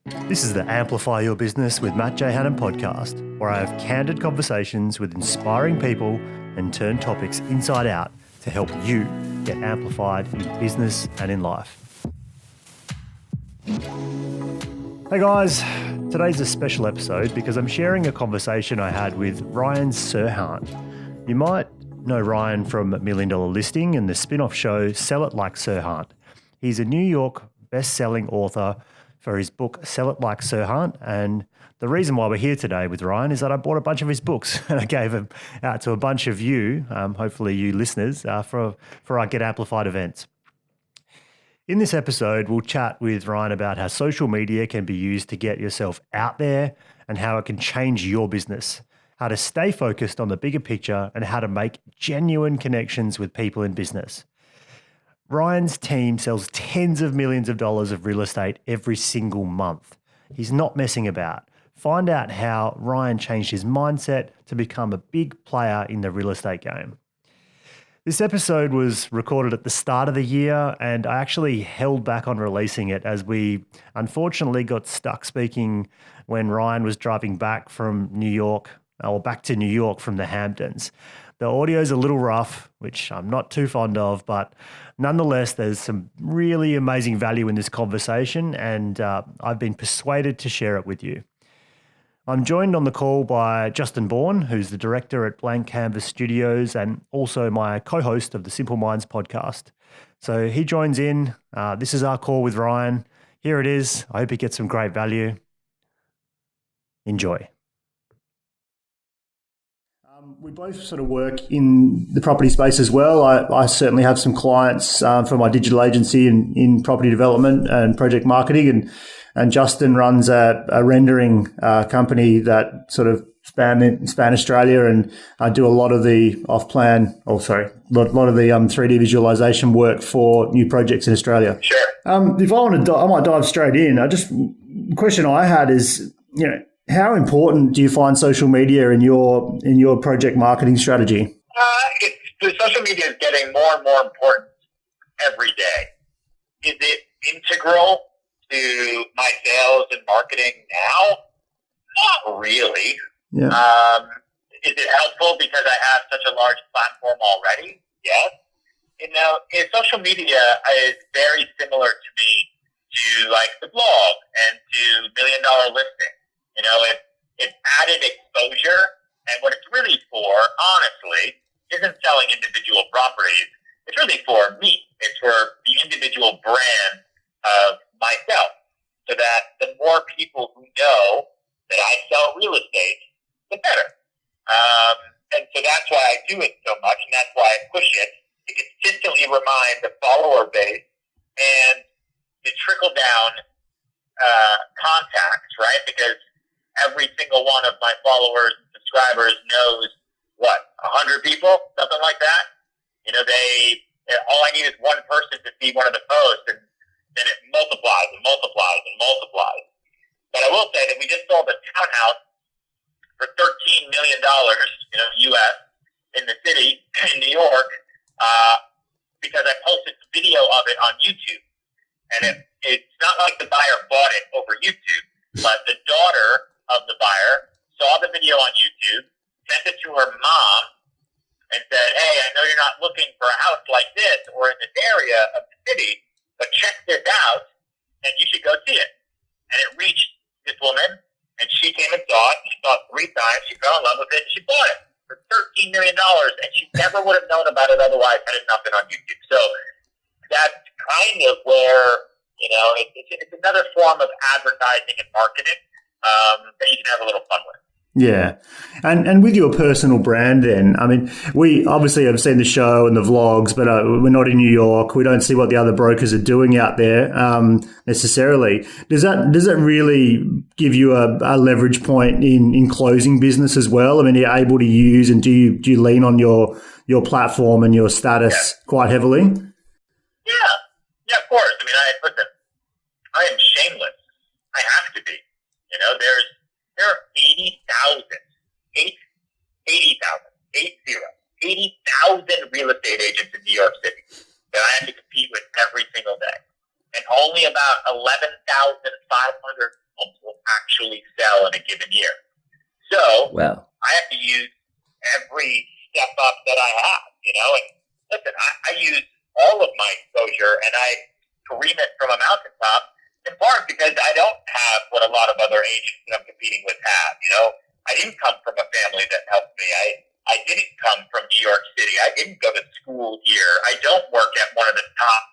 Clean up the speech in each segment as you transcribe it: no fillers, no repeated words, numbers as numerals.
This is the Amplify Your Business with Matt J. Hannon podcast, where I have candid conversations with inspiring people and turn topics inside out to help you get amplified in business and in life. Hey guys, today's a special episode because I'm sharing a conversation I had with Ryan Serhant. You might know Ryan from $1 Million Listing and the spin-off show Sell It Like Serhant. He's a New York best-selling author for his book, Sell It Like Serhant. And the reason why we're here today with Ryan is that I bought a bunch of his books and I gave them out to a bunch of you, hopefully you listeners, for our Get Amplified events. In this episode, we'll chat with Ryan about how social media can be used to get yourself out there and how it can change your business, how to stay focused on the bigger picture, and how to make genuine connections with people in business. Ryan's team sells tens of millions of dollars of real estate every single month. He's not messing about. Find out how Ryan changed his mindset to become a big player in the real estate game. This episode was recorded at the start of the year, and I actually held back on releasing it as we unfortunately got stuck speaking when Ryan was driving back from New York, or back to New York from the Hamptons. The audio's a little rough, which I'm not too fond of, but nonetheless, there's some really amazing value in this conversation, and I've been persuaded to share it with you. I'm joined on the call by Justin Bourne, who's the director at Blank Canvas Studios and also my co-host of the Simple Minds podcast. So he joins in. This is our call with Ryan. Here it is. I hope you get some great value. Enjoy. We both sort of work in the property space as well. I certainly have some clients for my digital agency in property development and project marketing, and Justin runs a rendering company that sort of span Australia, and I do a lot of the lot of the 3D visualization work for new projects in Australia. Sure. If I want to, I might dive straight in. The question I had is, how important do you find social media in your project marketing strategy? The social media is getting more and more important every day. Is it integral to my sales and marketing now? Not really. Yeah. Is it helpful because I have such a large platform already? Yes. Social media is very similar to me to like the blog and to $1 Million Listing. It's added exposure, and what it's really for, honestly, isn't selling individual properties. It's really for me. It's for the individual brand of myself, so that the more people who know that I sell real estate, the better. And so that's why I do it so much, and that's why I push it to consistently remind the follower base and the trickle-down contacts, right? Because every single one of my followers and subscribers knows 100 people, something like that. All I need is one person to see one of the posts, and then it multiplies and multiplies and multiplies. But I will say that we just sold a townhouse for $13 million, US, in the city in New York, because I posted a video of it on YouTube, and it's not like the buyer bought it over YouTube, but the daughter of the buyer saw the video on YouTube, sent it to her mom, and said, "Hey, I know you're not looking for a house like this or in this area of the city, but check this out, and you should go see it." And it reached this woman, and she came and saw it. She saw it 3 times. She fell in love with it, and she bought it for $13 million, and she never would have known about it otherwise had it not been on YouTube. So that's kind of where, it's another form of advertising and marketing that you can have a little fun with. Yeah. And with your personal brand then, I mean, we obviously have seen the show and the vlogs, but we're not in New York. We don't see what the other brokers are doing out there necessarily. Does that really give you a leverage point in closing business as well? I mean, are you able to use, and do you lean on your platform and your status quite heavily? Yeah, of course. I mean, listen, I am shameless. I have to be. There are 80,000 real estate agents in New York City that I have to compete with every single day. And only about 11,500 actually sell in a given year. So Wow. I have to use every step up that I have, and listen, I use all of my exposure and I scream it from a mountaintop, in part because I don't have what a lot of other agents that I'm competing with have. I didn't come from a family that helped me. I didn't come from New York City. I didn't go to school here. I don't work at one of the top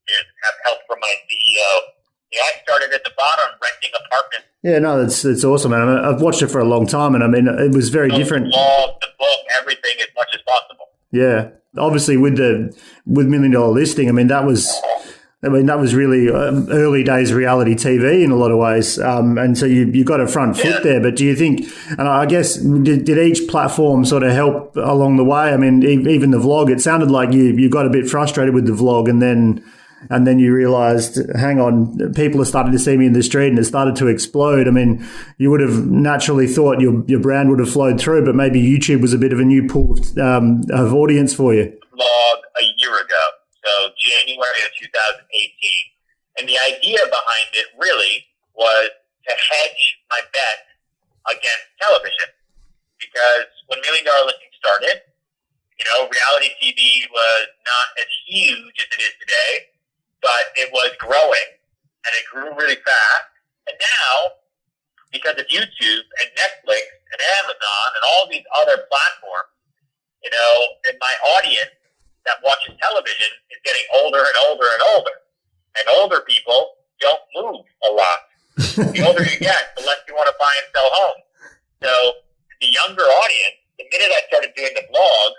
and have help from my CEO. I started at the bottom renting apartments. Yeah, no, it's awesome, man. I've watched it for a long time, and I mean, it was very different. The book, everything as much as possible. Yeah, obviously with $1 million Listing, I mean that was really early days reality TV in a lot of ways, and so you got a front foot there. But do you think, and I guess, did each platform sort of help along the way? I mean, even the vlog, it sounded like you got a bit frustrated with the vlog, and then you realized, hang on, people are starting to see me in the street and it started to explode. I mean, you would have naturally thought your brand would have flowed through, but maybe YouTube was a bit of a new pool of audience for you. Vlog a year ago, so January of 2018. And the idea behind it really was to hedge my bet against television. Because when $1 Million Listing started, reality TV was not as huge as it is today, but it was growing, and it grew really fast. And now, because of YouTube and Netflix and Amazon and all these other platforms, and my audience that watches television is getting older and older and older. And older people don't move a lot. The older you get, the less you want to buy and sell homes. So the younger audience, the minute I started doing the vlog,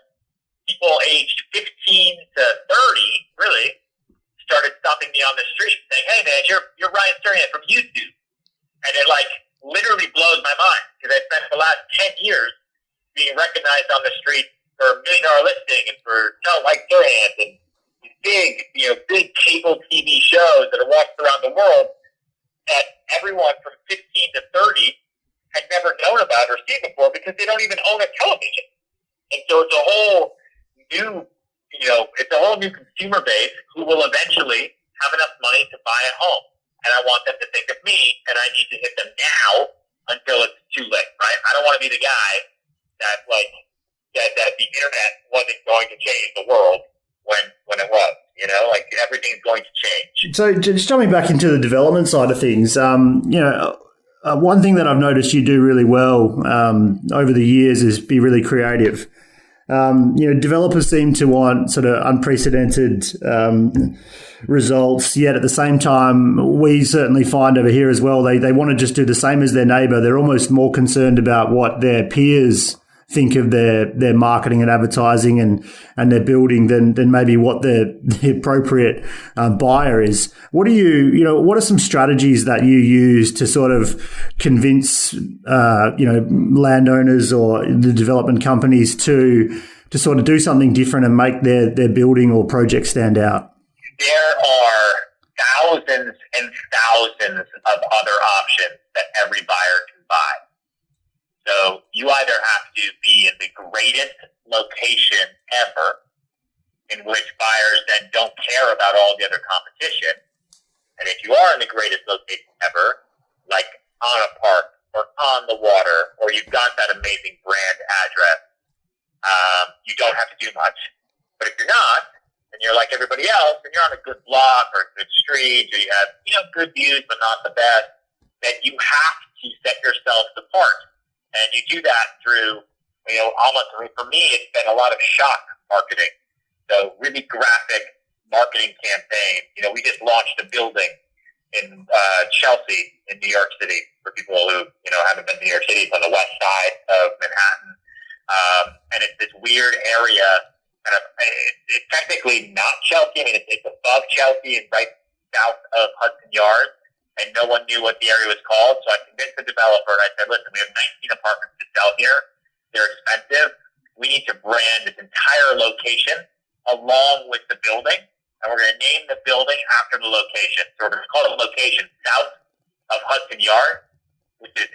people aged 15 to 30, really, started stopping me on the street saying, "Hey man, you're Ryan Serhant from YouTube." And it literally blows my mind, because I spent the last 10 years being recognized on the street for $1 Million Listing and for Tell Mike Serhant and these big cable TV shows that are watched around the world that everyone from 15 to 30 had never known about or seen before, because they don't even own a television. And so it's a whole new consumer base who will eventually have enough money to buy a home. And I want them to think of me, and I need to hit them now until it's too late, right? I don't want to be the guy that that the internet wasn't going to change the world when it was. Everything's going to change. So just jumping back into the development side of things, one thing that I've noticed you do really well over the years is be really creative. Developers seem to want sort of unprecedented results, yet at the same time, we certainly find over here as well, they want to just do the same as their neighbor. They're almost more concerned about what their peers think of their marketing and advertising and their building than maybe what the appropriate buyer is. What are some strategies that you use to sort of convince landowners or the development companies to sort of do something different and make their building or project stand out? There are thousands and thousands of other options that every buyer can buy. So you either have to be in the greatest location ever, in which buyers then don't care about all the other competition. And if you are in the greatest location ever, like on a park or on the water, or you've got that amazing brand address, you don't have to do much. But if you're not, and you're like everybody else, and you're on a good block or a good street, or you have good views but not the best, then you have to set yourself apart. And you do that through, for me, it's been a lot of shock marketing. So really graphic marketing campaigns. We just launched a building in Chelsea in New York City, for people who, haven't been to New York City. It's on the west side of Manhattan. And it's this weird area, it's technically not Chelsea. I mean, it's above Chelsea and right south of Hudson Yards. And no one knew what the area was called. So I convinced the developer, and I said, listen, we have 19 apartments to sell here. They're expensive. We need to brand this entire location along with the building. And we're going to name the building after the location. So we're going to call the location south of Hudson Yards, which is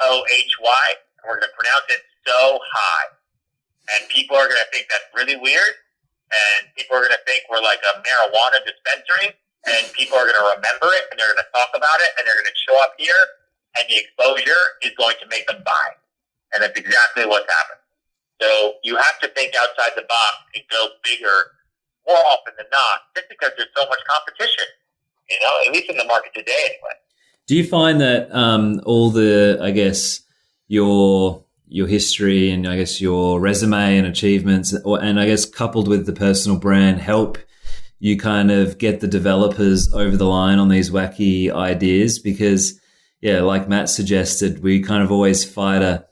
SOHY. And we're going to pronounce it so high. And people are going to think that's really weird. And people are going to think we're like a marijuana dispensary. And people are going to remember it, and they're going to talk about it, and they're going to show up here. and the exposure is going to make them buy. And that's exactly what's happened. So you have to think outside the box and go bigger more often than not, just because there's so much competition, at least in the market today anyway. Do you find that all the, I guess, your history and I guess your resume and achievements, and I guess coupled with the personal brand, help you kind of get the developers over the line on these wacky ideas? Because, yeah, like Matt suggested, we kind of always fight a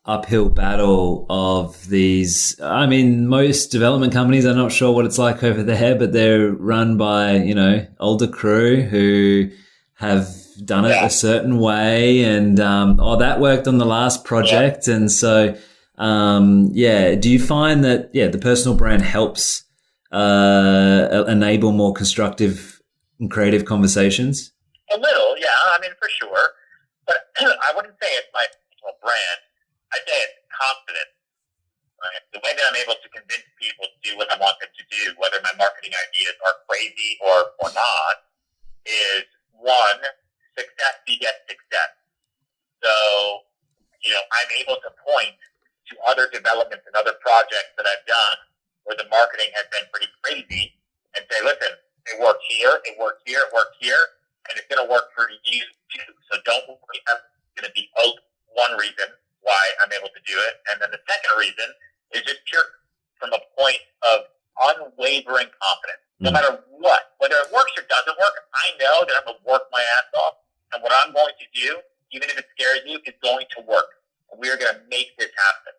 uphill battle of these. I mean, most development companies, I'm not sure what it's like over there, but they're run by, older crew who have done it a certain way, and that worked on the last project. And so do you find that the personal brand helps enable more constructive and creative conversations? A little, yeah, I mean, for sure, but I wouldn't say it's my personal brand. I'd say it's confidence. Right? The way that I'm able to convince people to do what I want them to do, whether my marketing ideas are crazy or not, is one, success begets success. So, I'm able to point to other developments and other projects that I've done where the marketing has been pretty crazy and say, listen, it worked here, it worked here, it worked here, and it's going to work for you too. So don't worry, that's going to be one reason why I'm able to do it. And then the second reason is just pure from a point of unwavering confidence. No matter what, whether it works or doesn't work, I know that I'm going to work my ass off. And what I'm going to do, even if it scares you, is going to work. And we are going to make this happen.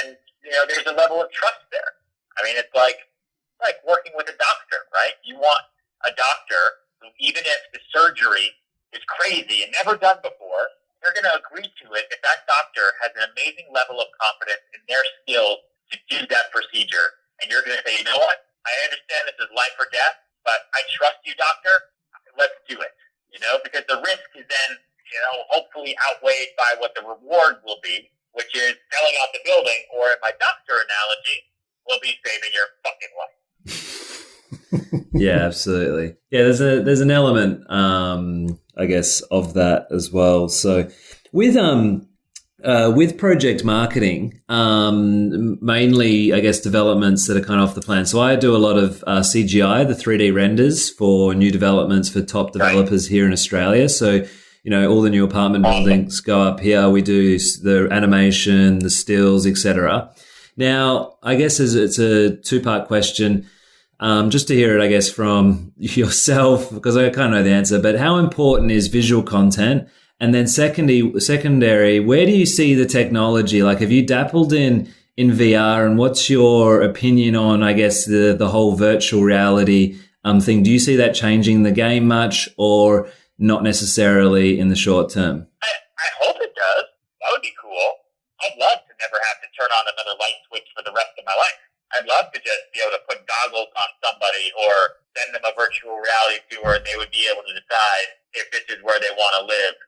And, there's a level of trust there. I mean, it's like working with a doctor, right? You want a doctor who, even if the surgery is crazy and never done before, you're going to agree to it if that doctor has an amazing level of confidence in their skills to do that procedure. And you're going to say, you know what? I understand this is life or death, but I trust you, doctor. Let's do it. Because the risk is then, hopefully outweighed by what the reward will be, which is selling out the building, or in my doctor analogy, will be saving your fucking life. Yeah, absolutely. Yeah, there's an element, I guess, of that as well. So with project marketing, mainly, I guess, developments that are kind of off the plan. So I do a lot of CGI, the 3D renders for new developments for top developers here in Australia. So, all the new apartment buildings go up here. We do the animation, the stills, etc. Now, I guess it's a two-part question. Just to hear it, I guess, from yourself, because I kind of know the answer, but how important is visual content? And then secondary, where do you see the technology? Like, have you dabbled in VR, and what's your opinion on, I guess, the whole virtual reality thing? Do you see that changing the game much, or not necessarily in the short term? I hope it does. That would be cool. I'd love to never have to turn on another light switch for the rest of my life. I'd love to just be able to put goggles on somebody or send them a virtual reality tour, and they would be able to decide if this is where they want to live.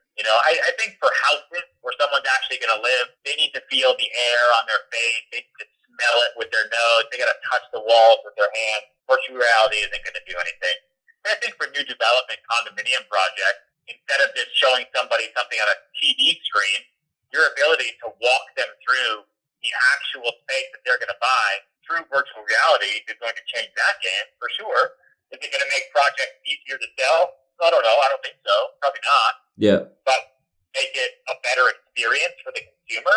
I think for houses where someone's actually going to live, they need to feel the air on their face. They need to smell it with their nose. They got to touch the walls with their hands. Virtual reality isn't going to do anything. And I think for new development condominium projects, instead of just showing somebody something on a TV screen, your ability to walk them through the actual space that they're going to buy through virtual reality is going to change that game for sure. Is it going to make projects easier to sell? I don't know. I don't think so. Probably not. Yeah. But make it a better experience for the consumer?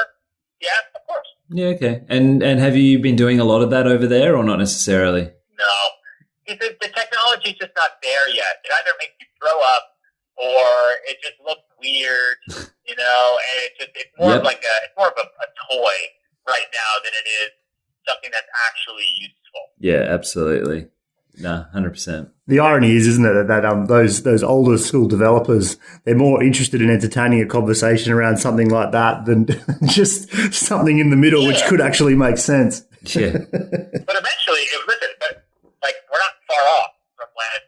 Yeah, of course. Yeah, okay. And have you been doing a lot of that over there, or not necessarily? No. The technology's just not there yet. It either makes you throw up or it just looks weird, and it's more of a toy right now than it is something that's actually useful. Yeah, absolutely. No, 100%. The irony is, isn't it, that those older school developers, they're more interested in entertaining a conversation around something like that than just something in the middle, which could actually make sense. Yeah. But eventually, we're not far off from when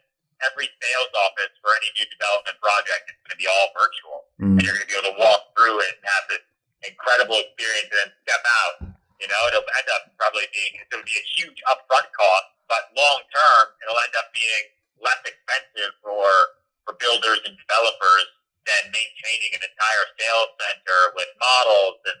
every sales office for any new development project is going to be all virtual. And you're going to be able to walk through it and have this incredible experience and then step out. It'll end up it'll be a huge upfront cost, but long term, it'll end up being less expensive for builders and developers than maintaining an entire sales center with models and,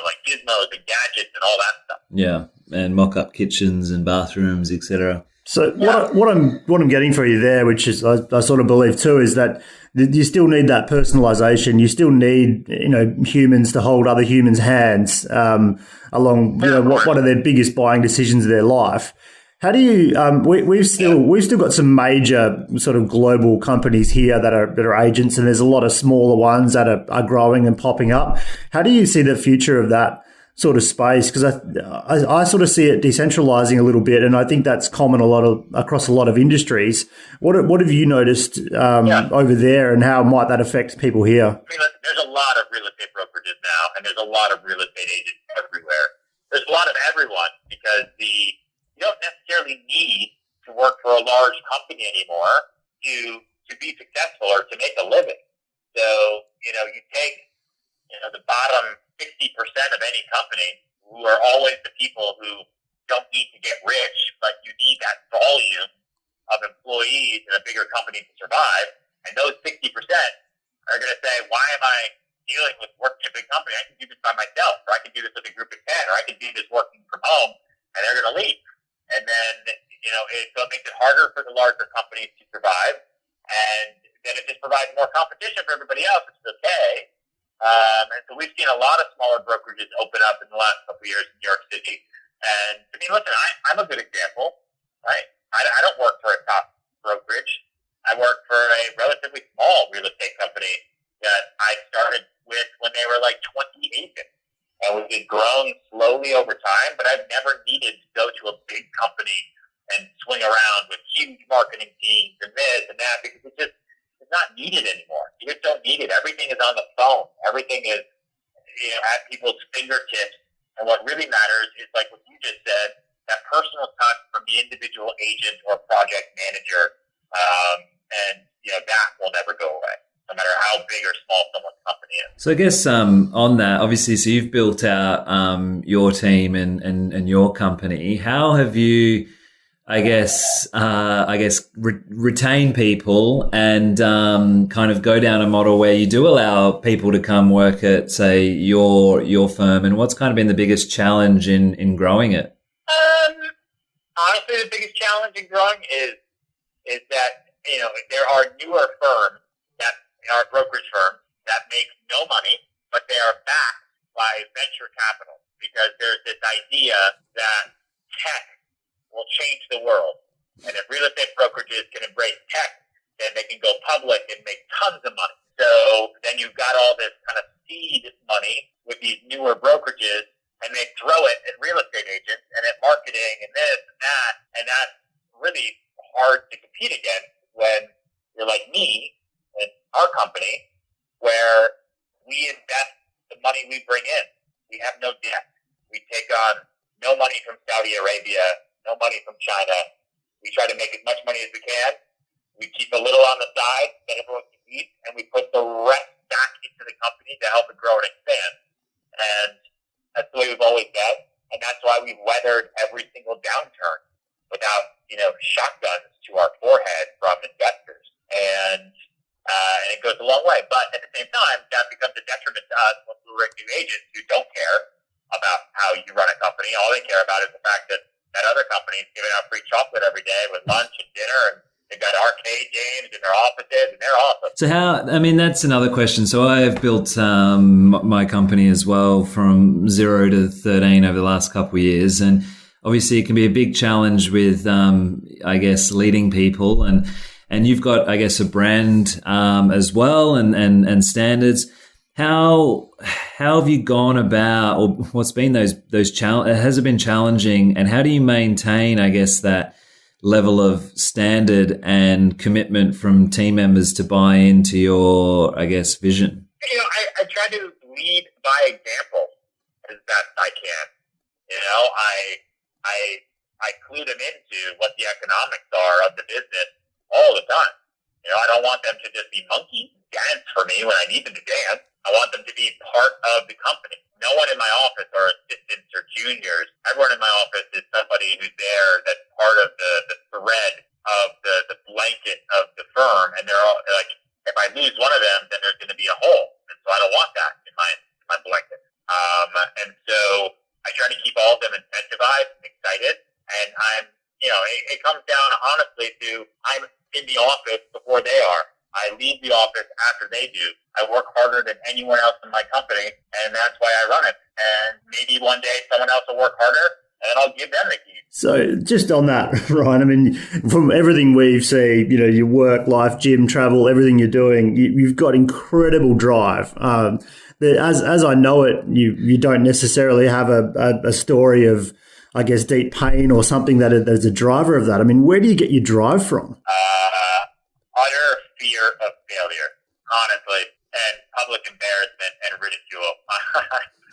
like gizmos and gadgets and all that stuff. Yeah, and mock-up kitchens and bathrooms, etc. So what I'm getting for you there, which is I sort of believe too, is that you still need that personalization. You still need humans to hold other humans' hands along one of their biggest buying decisions of their life. How do you? We've still got some major sort of global companies here that are agents, and there's a lot of smaller ones that are growing and popping up. How do you see the future of that sort of space? Because I sort of see it decentralizing a little bit, and I think that's common across a lot of industries. What have you noticed over there, and how might that affect people here? I mean, there's a lot of real estate brokerages now, and there's a lot of real estate agents everywhere. There's a lot of everyone because you don't necessarily need to work for a large company anymore to be successful or to make a living. So, you take, the bottom 60% of any company who are always the people who don't need to get rich, but you need that volume of employees in a bigger company to survive. And those 60% are going to say, why am I dealing with working in a big company? I can do this by myself, or I can do this with a group of 10, or I can do this working from home, and they're going to leave. And then, so it makes it harder for the larger companies to survive. And then it just provides more competition for everybody else, which is okay. And so we've seen a lot of smaller brokerages open up in the last couple of years in New York City. And I mean, listen, I'm a good example, right? I don't work for a top brokerage. I work for a relatively small real estate company that I started with when they were like 20 agents. And we've grown slowly over time, but I've never needed to go to a big company and swing around with huge marketing teams and this and that because it's not needed anymore. You just don't need it. Everything is on the phone. Everything is at people's fingertips. And what really matters is like what you just said, that personal touch from the individual agent or project manager, and that will never go away, no matter how big or small someone's company is. So I guess on that, obviously, so you've built out your team and your company. How have you, retain people and kind of go down a model where you do allow people to come work at, say, your firm? And what's kind of been the biggest challenge in growing it? Honestly, the biggest challenge in growing is that there are newer firms that are brokerage firms that make no money, but they are backed by venture capital because there's this idea that tech will change the world. And if real estate brokerages can embrace tech, then they can go public and make tons of money. So then you've got all this kind of seed money with these newer brokerages, and they throw it at real estate agents and at marketing and this and that. And that's really hard to compete against when you're like me and our company, where we invest the money we bring in. We have no debt. We take on no money from Saudi Arabia, no money from China. We try to make as much money as we can. We keep a little on the side that everyone can eat, and we put the rest back into the company to help it grow and expand. And that's the way we've always been, and that's why we've weathered every single downturn without, shotguns to our forehead from investors. And it goes a long way. But at the same time, that becomes a detriment to us when we're new agents who don't care about how you run a company. All they care about is the fact that other company is giving out free chocolate every day with lunch and dinner, and they've got arcade games in their offices, and they're awesome. So that's another question. So I have built my company as well from 0 to 13 over the last couple of years. And obviously it can be a big challenge with, leading people. And you've got, a brand as well and standards. How have you gone about, or what's been those challenges? Has it been challenging, and how do you maintain, that level of standard and commitment from team members to buy into your, vision? I try to lead by example as best I can. I clue them into what the economics are of the business all the time. I don't want them to just be monkeys, dance for me when I need them to dance. I want them to be part of the company. No one in my office are assistants or juniors. Everyone in my office is somebody who's there that's part of the thread of the blanket of the firm. And they're all like, if I lose one of them, then there's going to be a hole. And so I don't want that in my blanket. And so I try to keep all of them incentivized and excited. And it comes down honestly to I'm in the office before they are. I leave the office after they do. I work harder than anyone else in my company, and that's why I run it. And maybe one day someone else will work harder, and I'll give them the keys. So just on that, Ryan, I mean, from everything we've seen, your work, life, gym, travel, everything you're doing, you've got incredible drive. As I know it, you don't necessarily have a story of, I guess, deep pain or something that's a driver of that. I mean, where do you get your drive from? Utter fear of failure, honestly, and public embarrassment and ridicule.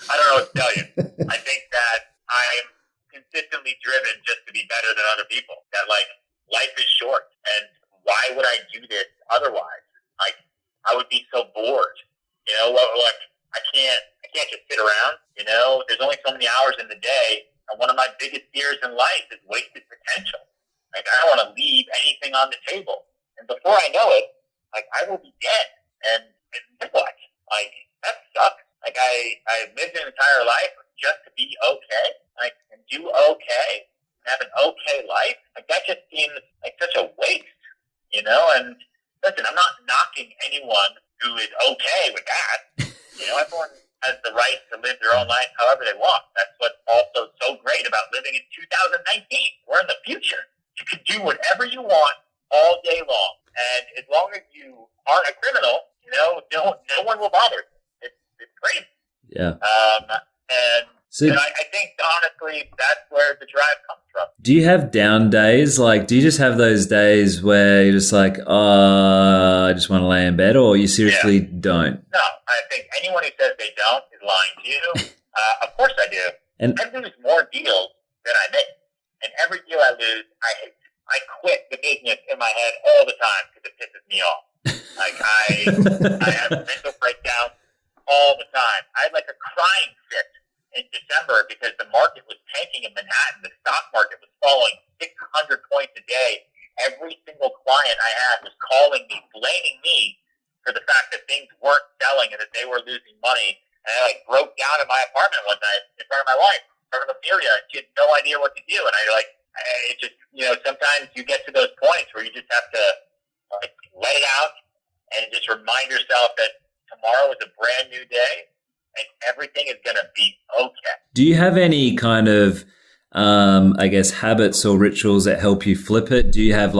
I don't know what to tell you. I think that I'm consistently driven just to be better than other people. That life is short, and why would I do this otherwise? I would be so bored. I can't just sit around. There's only so many hours in the day, and one of my biggest fears in life is wasted potential. I don't want to leave anything on the table, and before I know it, I will be dead. And then what? That sucks. I lived an entire life just to be okay, and do okay, and have an okay life. That just seems like such a waste, And listen, I'm not knocking anyone who is okay with that. Everyone has the right to live their own life however they want. That's what's also so great about living in 2019. We're in the future. You can do whatever you want all day long, and as long as you aren't a criminal, no one will bother you. It's great. Yeah. And so, I think honestly that's where the drive comes from. Do you have down days? Do you just have those days where you're just like, I just want to lay in bed, or you seriously don't? No, I think anyone who says they don't is lying to you. Of course I do. And I lose more deals than I make. And every deal I lose, I hate. I quit the business in my head all the time because it pisses me off. I have mental breakdowns all the time. I had a crying fit in December because the market was tanking in Manhattan. The stock market was falling 600 points a day. Every single client I had was calling me, blaming me for the fact that things weren't selling and that they were losing money. And I broke down in my apartment one night in front of my wife, in front of Amelia, and she had no idea what to do. And it just, sometimes you get to those points where you just have to let it out and just remind yourself that tomorrow is a brand new day and everything is going to be okay. Do you have any kind of, habits or rituals that help you flip it? Do you have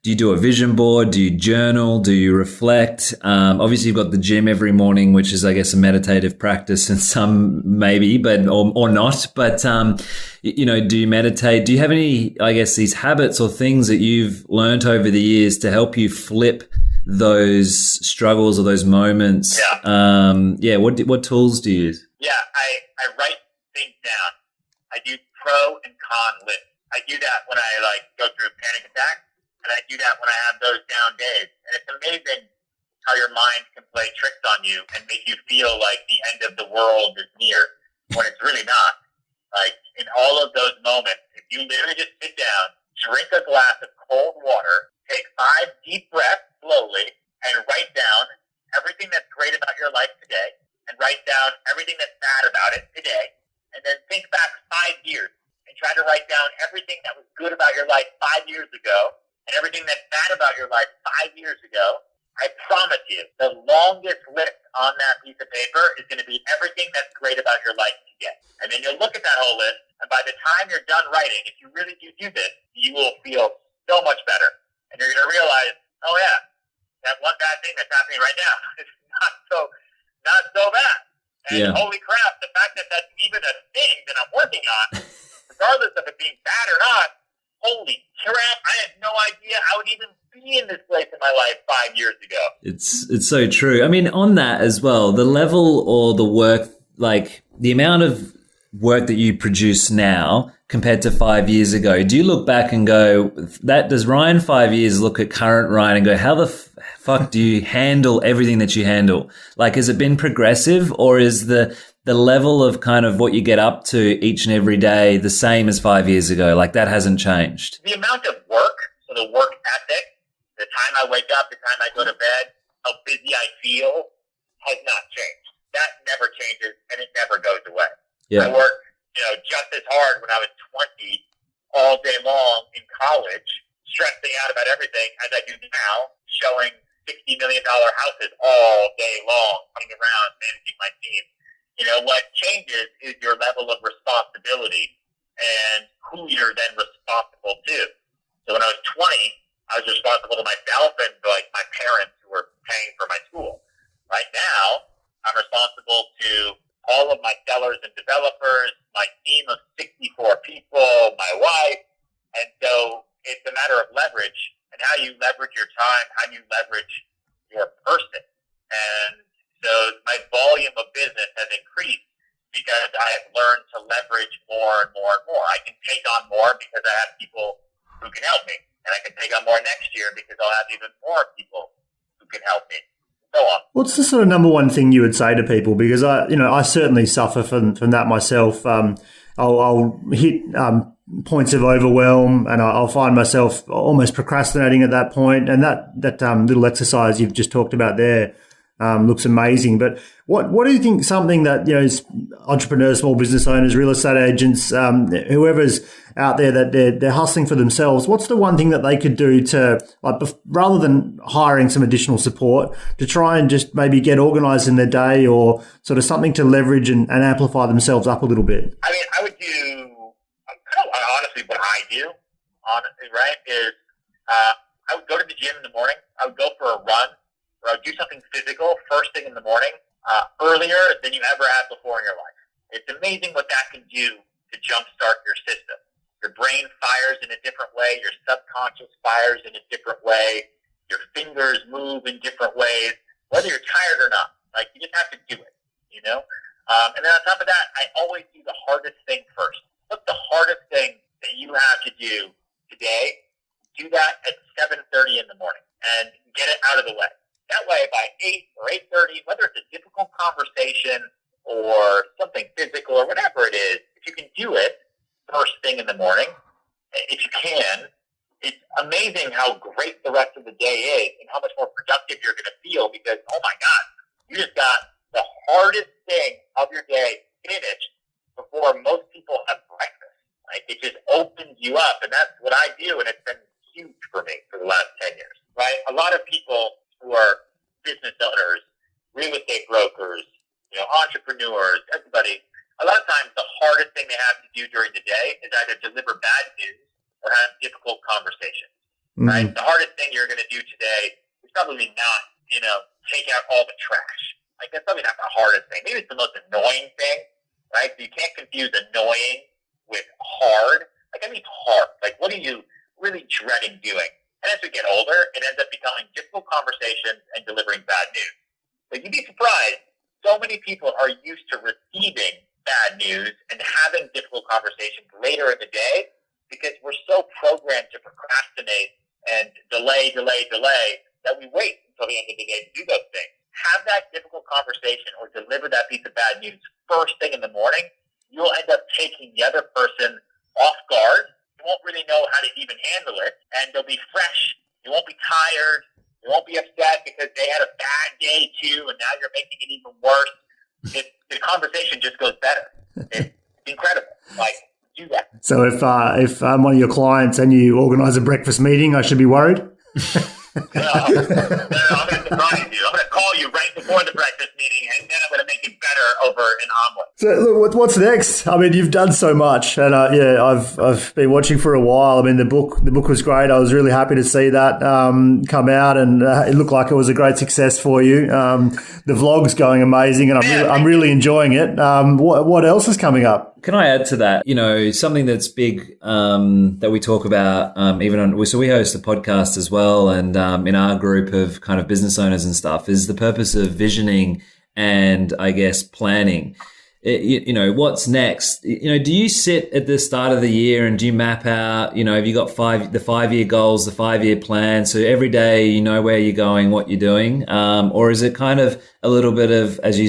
do you do a vision board? Do you journal? Do you reflect? Obviously you've got the gym every morning, which is, I guess, a meditative practice, and some maybe, but, or not. But, do you meditate? Do you have any, these habits or things that you've learned over the years to help you flip those struggles or those moments? Yeah. What tools do you use? Yeah. I write things down. I do pro and con lists. I do that when I go through a panic attack. And I do that when I have those down days. And it's amazing how your mind can play tricks on you and make you feel like the end of the world is near when it's really not. In all of those moments, if you literally just sit down, drink a glass of cold water, take 5 deep breaths slowly, and write down everything that's great about your life today, and write down everything that's bad about it today, and then think back 5 years and try to write down everything that was good about your life 5 years ago, and everything that's bad about your life 5 years ago. I promise you, the longest list on that piece of paper is going to be everything that's great about your life today. And then you'll look at that whole list, and by the time you're done writing, if you really do this, you will feel so much better. And you're going to realize, oh yeah, that one bad thing that's happening right now is not so bad. And holy crap, the fact that that's even a thing that I'm working on, regardless of it being bad or not, holy crap, I had no idea I would even be in this place in my life 5 years ago. It's so true. I mean, on that as well, the level or the work, the amount of work that you produce now compared to 5 years ago, do you look back and go, does Ryan 5 years look at current Ryan and go, how the fuck do you handle everything that you handle? Has it been progressive, or is the level of kind of what you get up to each and every day the same as 5 years ago? That hasn't changed. The amount of work, so the work ethic, the time I wake up, the time I go to bed, how busy I feel has not changed. That never changes, and it never goes away. I worked, just as hard when I was 20 all day long in college, stressing out about everything as I do now, showing $60 million houses all day long, running around, managing my team. What changes is your level of responsibility and who you're then responsible to. So when I was 20, I was responsible to myself and my parents who were paying for my school. Right now, I'm responsible to all of my sellers and developers, my team of 64 people, my wife. And so it's a matter of leverage and how you leverage your time, how you leverage your person. And so my volume of business has increased because I have learned to leverage more and more and more. I can take on more because I have people who can help me. And I can take on more next year because I'll have even more people who can help me. So on. What's the sort of number one thing you would say to people? Because I certainly suffer from that myself. I'll hit points of overwhelm, and I'll find myself almost procrastinating at that point. And that little exercise you've just talked about there looks amazing. But what do you think? Something that entrepreneurs, small business owners, real estate agents, whoever's out there that they're hustling for themselves. What's the one thing that they could do to, rather than hiring some additional support, to try and just maybe get organised in their day, or sort of something to leverage and amplify themselves up a little bit? I mean, I would do honestly what I do. Honestly, right, is I would go to the gym in the morning. I would go for a run, or I would do something physical first thing in the morning, earlier than you ever have before in your life. It's amazing what that can do to jumpstart your system. Your brain fires in a different way. Your subconscious fires in a different way. Your fingers move in different ways, whether you're tired or not. You just have to do it, And then on top of that, I always do the hardest thing first. What's the hardest thing that you have to do today? Do that at 7:30 in the morning and get it out of the way. That way, by 8 or 8:30, whether it's a difficult conversation or something physical or whatever it is, if you can do it first thing in the morning, if you can, it's amazing how great the rest of the day is and how much more productive you're going to feel because, oh my God, you just got the hardest thing of your day finished before most people have breakfast. It just opens you up, and that's what I do, and it's been huge for me for the last 10 years, right? A lot of people who are business owners, real estate brokers, entrepreneurs, everybody, a lot of times the hardest thing they have to do during the day is either deliver bad news or have difficult conversations, right? The hardest thing you're going to do today is probably not, take out all the trash. That's probably not the hardest thing. Maybe it's the most annoying thing, right? So you can't confuse annoying with hard. I mean hard. What are you really dreading doing? And as we get older, it ends up becoming difficult conversations and delivering bad news. But you'd be surprised, so many people are used to receiving bad news and having difficult conversations later in the day because we're so programmed to procrastinate and delay that we wait until the end of the day to do those things. Have that difficult conversation or deliver that piece of bad news first thing in the morning. You'll end up taking the other person off guard. You won't really know how to even handle it, and they'll be fresh. You won't be tired. You won't be upset because they had a bad day too, and now you're making it even worse. The conversation just goes better. It's incredible. Do that. So if I'm one of your clients and you organise a breakfast meeting, I should be worried? No, I'm going to surprise you. I'm going to call you right before the breakfast meeting, and then I'm going to make it better over an omelet. So look, what's next? I mean, you've done so much, and I've been watching for a while. I mean, the book was great. I was really happy to see that come out, and it looked like it was a great success for you. The vlog's going amazing, and I'm really enjoying it. What else is coming up? Can I add to that? Something that's big that we talk about even on, so we host a podcast as well, and in our group of kind of business owners and stuff is the purpose of visioning and I guess planning. What's next? Do you sit at the start of the year and do you map out, have you got the 5-year goals, the 5-year plan? So every day you know where you're going, what you're doing, or is it kind of a little bit of, as you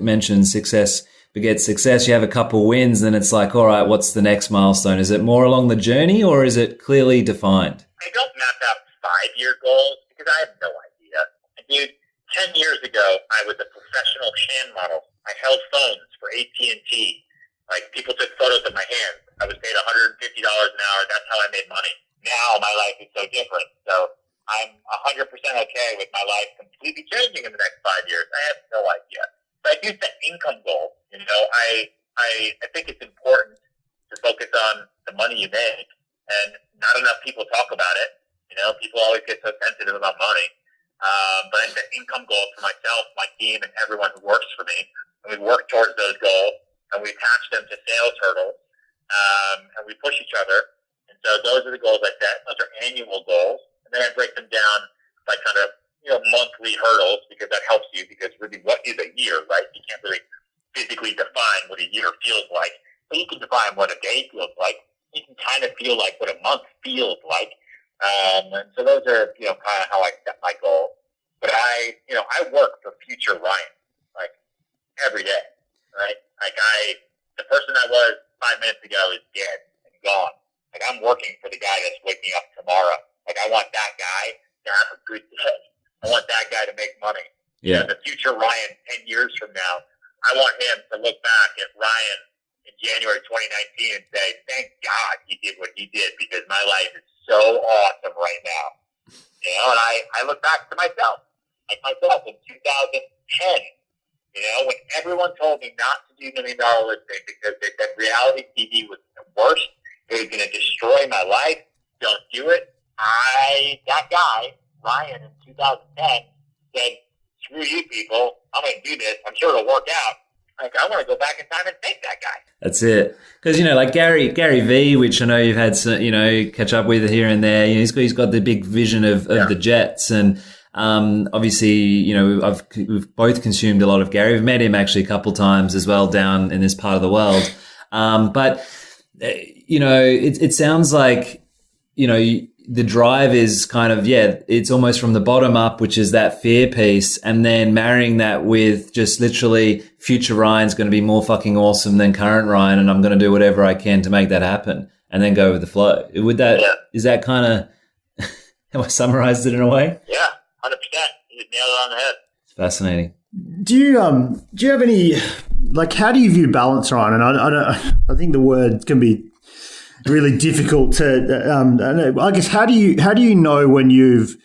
mentioned, success begets success? You have a couple wins, then it's like, all right, what's the next milestone? Is it more along the journey or is it clearly defined? I don't map out 5-year goals because I have no idea. Dude, 10 years ago, I was a professional hand model. I held phones for AT&T. Like, people took photos of my hands. I was paid $150 an hour. That's how I made money. Now my life is so different. So I'm 100% okay with my life completely changing in the next 5 years. I have no idea. But I do set income goals. I think it's important to focus on the money you make, and not enough people talk about it. People always get so sensitive about money. But I set income goals for myself, my team, and everyone who works for me. And we work towards those goals, and we attach them to sales hurdles, and we push each other. And so those are the goals I set. Those are annual goals. And then I break them down by kind of, monthly hurdles, because that helps you, because really, what is a year, right? You can't really physically define what a year feels like, but you can define what a day feels like. You can kind of feel like what a month feels like. And so those are, kind of how I set my goals. But I work for future Ryan, like, every day, right? Like, the person I was 5 minutes ago is dead and gone. Like, I'm working for the guy that's waking up tomorrow. Like, I want that guy to have a good day. I want that guy to make money. Yeah. The future Ryan 10 years from now, I want him to look back at Ryan in January 2019 and say, thank God he did what he did, because my life is so awesome right now. And I look back to myself in 2010, when everyone told me not to do $1 Million Listing because they said reality TV was the worst, it was going to destroy my life, don't do it. That guy, Ryan, in 2010, said, screw you people, I'm going to do this. I'm sure it'll work out. Like, I want to go back in time and thank that guy. That's it. Because, like Gary V, which I know you've had, catch up with here and there, he's got the big vision of the Jets. And obviously, we've both consumed a lot of Gary. We've met him actually a couple times as well down in this part of the world. But, it sounds like, the drive is kind of, it's almost from the bottom up, which is that fear piece, and then marrying that with just literally future Ryan's going to be more fucking awesome than current Ryan, and I'm going to do whatever I can to make that happen, and then go with the flow. Is that kind of how I summarized it in a way? Yeah, 100%. You nailed it on the head. It's fascinating. Do you have any, like, how do you view balance, Ryan? And I think the word can be really difficult to. I guess how do you know when you've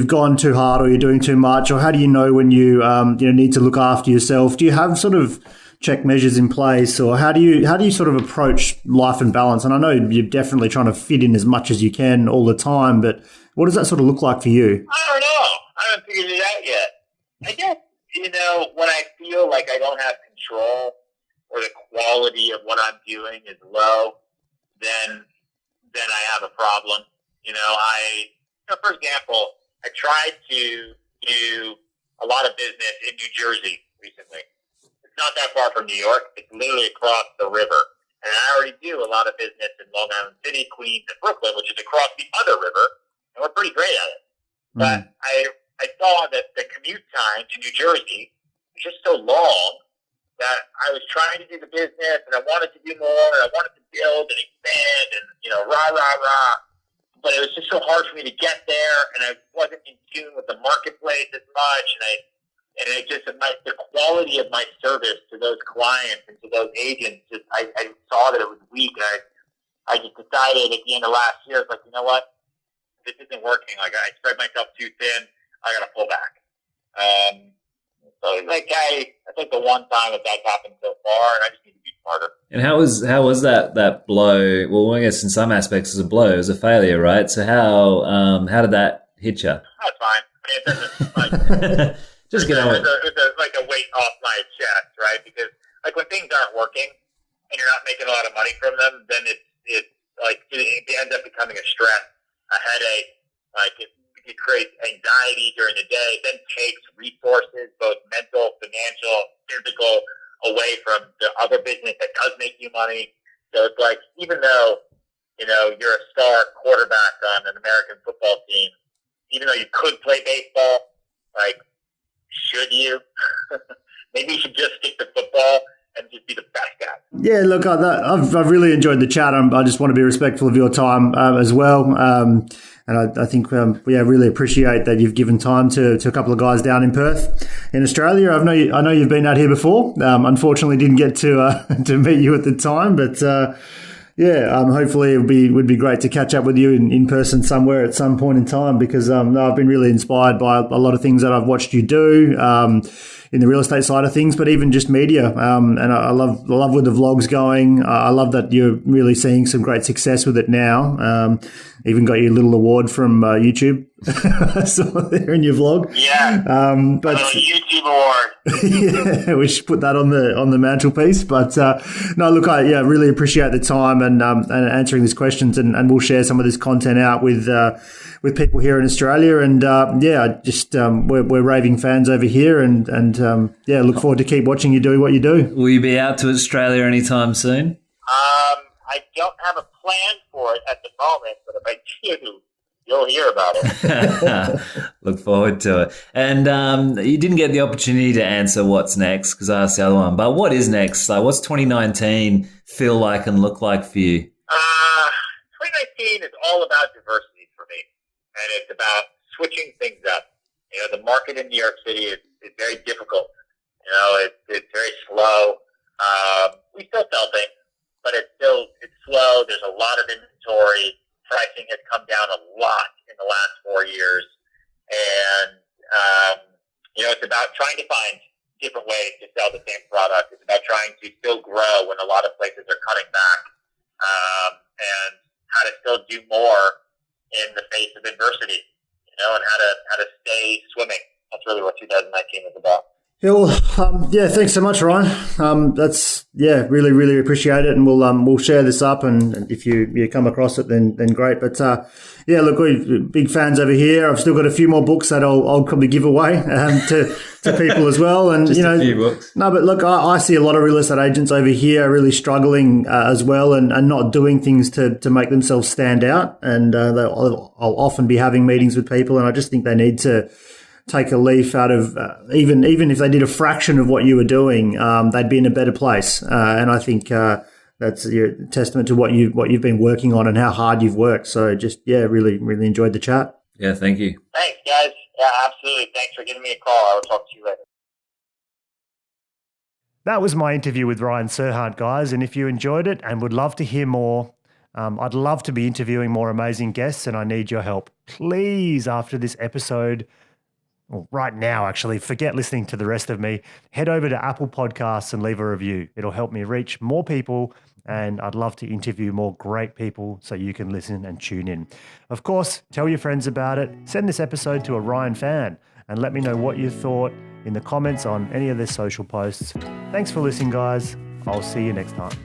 gone too hard or you're doing too much, or how do you know when you need to look after yourself? Do you have sort of check measures in place, or how do you sort of approach life and balance? And I know you're definitely trying to fit in as much as you can all the time, but what does that sort of look like for you? I don't know. I haven't figured it out yet. I guess, when I feel like I don't have control, or the quality of what I'm doing is low, then I have a problem. For example, I tried to do a lot of business in New Jersey recently. It's not that far from New York. It's literally across the river. And I already do a lot of business in Long Island City, Queens, and Brooklyn, which is across the other river, and we're pretty great at it. But I saw that the commute time to New Jersey was just so long that I was trying to do the business, and I wanted to do more, and I wanted to build and expand, and, rah. But it was just so hard for me to get there, and I wasn't in tune with the marketplace as much, the quality of my service to those clients and to those agents, I saw that it was weak, and I just decided at the end of last year, I was like, you know what? This isn't working. Like, I spread myself too thin. I got to pull back. So I think the one time that happened so far, and I just need to be smarter. And how was that blow? Well, I guess in some aspects it was a blow. It was a failure, right? So how did that hit you? That's fine. It doesn't just get on with it. It was like a weight off my chest, right? Because like when things aren't working and you're not making a lot of money from them, then it ends up becoming a stress, a headache. Like it creates anxiety during the day, then takes resources, both mental, financial, physical, away from the other business that does make you money. So it's like, even though, you're a star quarterback on an American football team, even though you could play baseball, like, should you? Maybe you should just stick to football and just be the best at. Yeah, look, I've really enjoyed the chat. I just want to be respectful of your time as well. And I think, really appreciate that you've given time to a couple of guys down in Perth in Australia. I know you've been out here before. Unfortunately, didn't get to meet you at the time, but hopefully it would be great to catch up with you in person somewhere at some point in time, because I've been really inspired by a lot of things that I've watched you do in the real estate side of things, but even just media. And I love where the vlog's going. I love that you're really seeing some great success with it now. Even got your little award from YouTube. I saw there in your vlog. Yeah. But a YouTube award. Yeah, we should put that on the mantelpiece. But no, look, I really appreciate the time and answering these questions, and we'll share some of this content out with people here in Australia. And we're raving fans over here, and look forward to keep watching you do what you do. Will you be out to Australia anytime soon? I don't have a plan for it at the moment, but if I do, you'll hear about it. Look forward to it. And you didn't get the opportunity to answer what's next, because I asked the other one. But what is next? Like, what's 2019 feel like and look like for you? 2019 is all about diversity for me, and it's about switching things up. You know, the market in New York City is very difficult. You know, it's very slow. We still sell things, but it's slow. There's a lot of inventory. Pricing has come down a lot in the last 4 years. And, it's about trying to find different ways to sell the same product. It's about trying to still grow when a lot of places are cutting back, and how to still do more in the face of adversity, and how to stay swimming. That's really what 2019 is about. Yeah, well, thanks so much, Ryan. That's really, really appreciate it, and we'll share this up, and if you come across it, then great. But look, we're big fans over here. I've still got a few more books that I'll probably give away to people as well, and just a few books. No, but look, I see a lot of real estate agents over here really struggling as well, and not doing things to make themselves stand out, and I'll often be having meetings with people, and I just think they need to take a leaf out of even if they did a fraction of what you were doing, they'd be in a better place. And I think that's a testament to what you've been working on and how hard you've worked. So just really, really enjoyed the chat. Yeah, thank you. Thanks, guys. Yeah, absolutely. Thanks for giving me a call. I will talk to you later. That was my interview with Ryan Serhant, guys. And if you enjoyed it and would love to hear more, I'd love to be interviewing more amazing guests, and I need your help. Please, after this episode, well, right now, actually, forget listening to the rest of me. Head over to Apple Podcasts and leave a review. It'll help me reach more people, and I'd love to interview more great people so you can listen and tune in. Of course, tell your friends about it. Send this episode to a Ryan fan and let me know what you thought in the comments on any of their social posts. Thanks for listening, guys. I'll see you next time.